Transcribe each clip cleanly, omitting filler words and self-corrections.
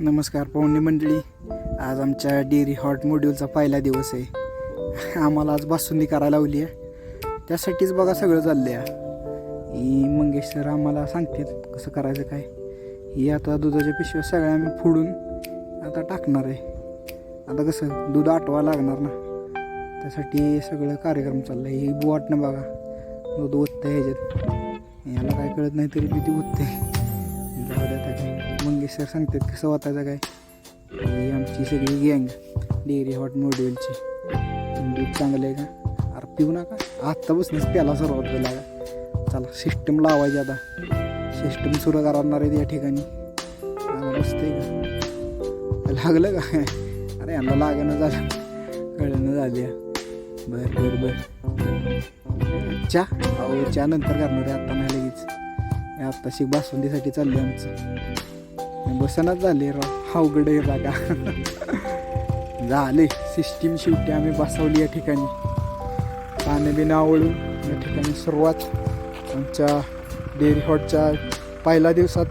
नमस्कार पाहुणे मंडळी. आज आमच्या डेअरी हॉट मॉड्यूलचा पहिला दिवस आहे. आम्हाला आज बासुंदी करायला लावली आहे. त्यासाठीच बघा सगळं चाललं आहे. ही मंगेश सर आम्हाला सांगतात कसं करायचं काय. ही आता दुधाच्या पिशव्या सगळ्या आम्ही फोडून आता टाकणार आहे. आता कसं दूध आटवा लागणार ना, त्यासाठी सगळं कार्यक्रम चालला आहे. ही बुवाटनं बघा दूध ओततं ह्याच्यात. याला काय कळत नाही तरी भीती ओतते. जाऊ द्या काय मंगेश सर सांगतात कसं वाटायचं काय. ही आमची सगळी गँग डेअरी हॉट मॉड्यूलची. दूध चांगलं आहे का? अरे पिऊ नका, आत्ता बसणंच प्याला सुरुवात केला का. चला सिस्टम लावायची आता. सिस्टम सुरू करणार आहे या ठिकाणी. बसतंय का? लागलं का? अरे यांना लागणं झालं, कळणं झाली. बर चहा अहो चहा नंतर करणार आहे, आत्ता नाही लगेच. आत्ताशी बासुंदीसाठी चालले आमचं. बसनाच झाले राव, अवघड आहे जागा. झाले सिस्टीम शेवटी आम्ही बसवली या ठिकाणी. पाणी बिना आवळून या ठिकाणी सुरुवात आमच्या डेअरी हॉटच्या पहिल्या दिवसात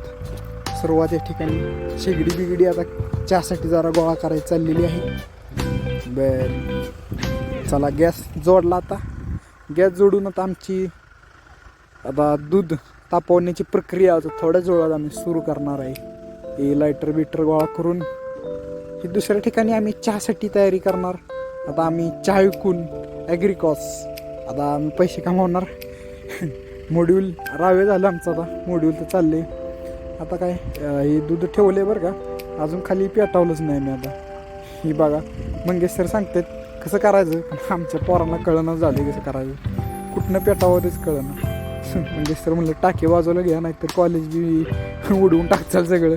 सुरुवात. या ठिकाणी शेगडी बिगडी आता चहासाठी जरा गोळा करायची चाललेली आहे. चला गॅस जोडला. आता गॅस जोडून आता आमची आता दूध तापवण्याची प्रक्रिया थोड्याच वेळात आम्ही सुरू करणार आहे. हे लायटर बिटर गोळा करून हे दुसऱ्या ठिकाणी आम्ही चहासाठी तयारी करणार. आता आम्ही चहा विकून ॲग्रिकॉस आता आम्ही पैसे कमावणार. मॉड्यूल रावे झालं आमचं. आता मॉड्यूल तर चालले. आता काय हे दूध ठेवले बरं का, अजून खाली पेटवलंच नाही मी. आता ही बघा मंगेश सर सांगतात कसं करायचं. आमच्या पोरांना कळणं झालं कसं करायचं, कुठनं पेटावं तेच कळणं. म्हणजे सर म्हणलं टाके वाजवलं घ्या, नाहीतर कॉलेज बी उडवून टाकचाल सगळं.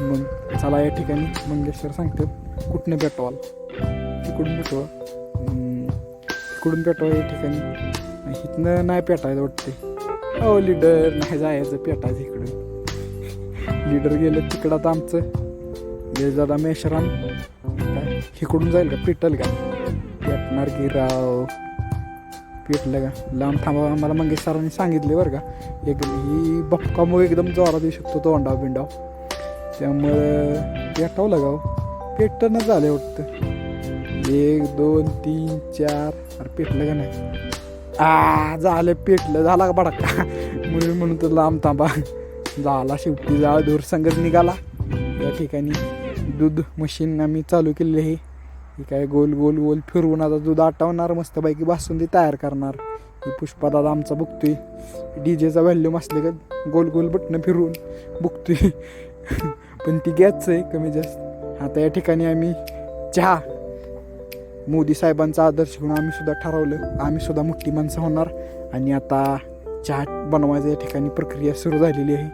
मग चला या ठिकाणी मंगेश सर सांगतात कुठनं पेटवाल. तिकडून पेटवा, तिकडून पेटवा या ठिकाणी. इथनं नाही पेटायचं वाटते. हो लीडर नाही जायचं, पेटायचं इकडून. लीडर गेलं तिकडं. आता आमचं दादा मेशराम काय इकडून जाईल का, पेटल का? पेटणार की राव. पेटलं का? लांब थांबा. आम्हाला मंगेश सरांनी सांगितले बरं का, ही बपकामुळे एकदम जोरात येऊ शकतो तोंडाव बिंडाव. त्यामुळं पेटवलं गाव. पेटणं झालं वाटतं. 1 2 3 4. अरे पेटलं का नाही? झालं पेटलं. झाला का बडका? म्हणून तर लांब थांबा. झाला शेवटी. जाळ दूर संगत निघाला. या ठिकाणी दूध मशीन आम्ही चालू केलेली आहे. ही काय गोल गोल गोल फिरवून आता दूध आटवणार, मस्तपैकी बासुंदी तयार करणार. ही पुष्पादादा आमचा बघतोय डीजेचा व्हॅल्यूम असले का गोल गोल बटणं फिरवून बघतोय. पण ती गॅसचं आहे कमी जास्त. आता या ठिकाणी आम्ही चहा मोदी साहेबांचा आदर्श घेऊन आम्ही सुद्धा ठरवलं आम्ही सुद्धा मोठी माणसं होणार. आणि आता चहा बनवायचं या ठिकाणी प्रक्रिया सुरू झालेली आहे.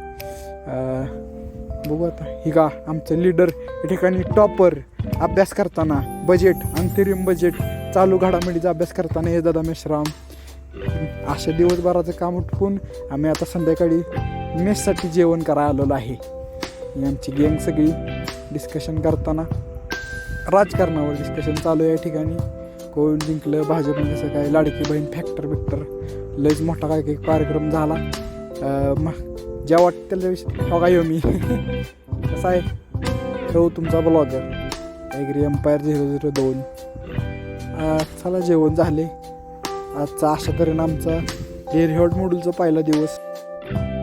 बघू आता. ही का आमचं लीडर या ठिकाणी टॉपर. अभ्यास करताना बजेट, अंतरिम बजेट, चालू घडामोडीचा अभ्यास करताना हे दादा मेश्राम. अशा दिवसभराचं काम उठवून आम्ही आता संध्याकाळी मेससाठी जेवण करायला आलेलो आहे. ही आमची गँग सगळी डिस्कशन करताना राजकारणावर डिस्कशन चालू आहे या ठिकाणी. कोण जिंकलं, भाजपने कसं काय, लाडकी बहीण, फॅक्टर बिक्टर, लयच मोठा काय काही कार्यक्रम झाला. ज्या वाटतं त्याच्याविषयी बघा येऊ मी. कसं आहे तो तुमचा ब्लॉगर ॲग्री एम्पायर 002. चला जेवण झाले. आजचा अशा तऱ्हेनं आमचा डेअरी हॉट मॉड्यूलचा पहिला दिवस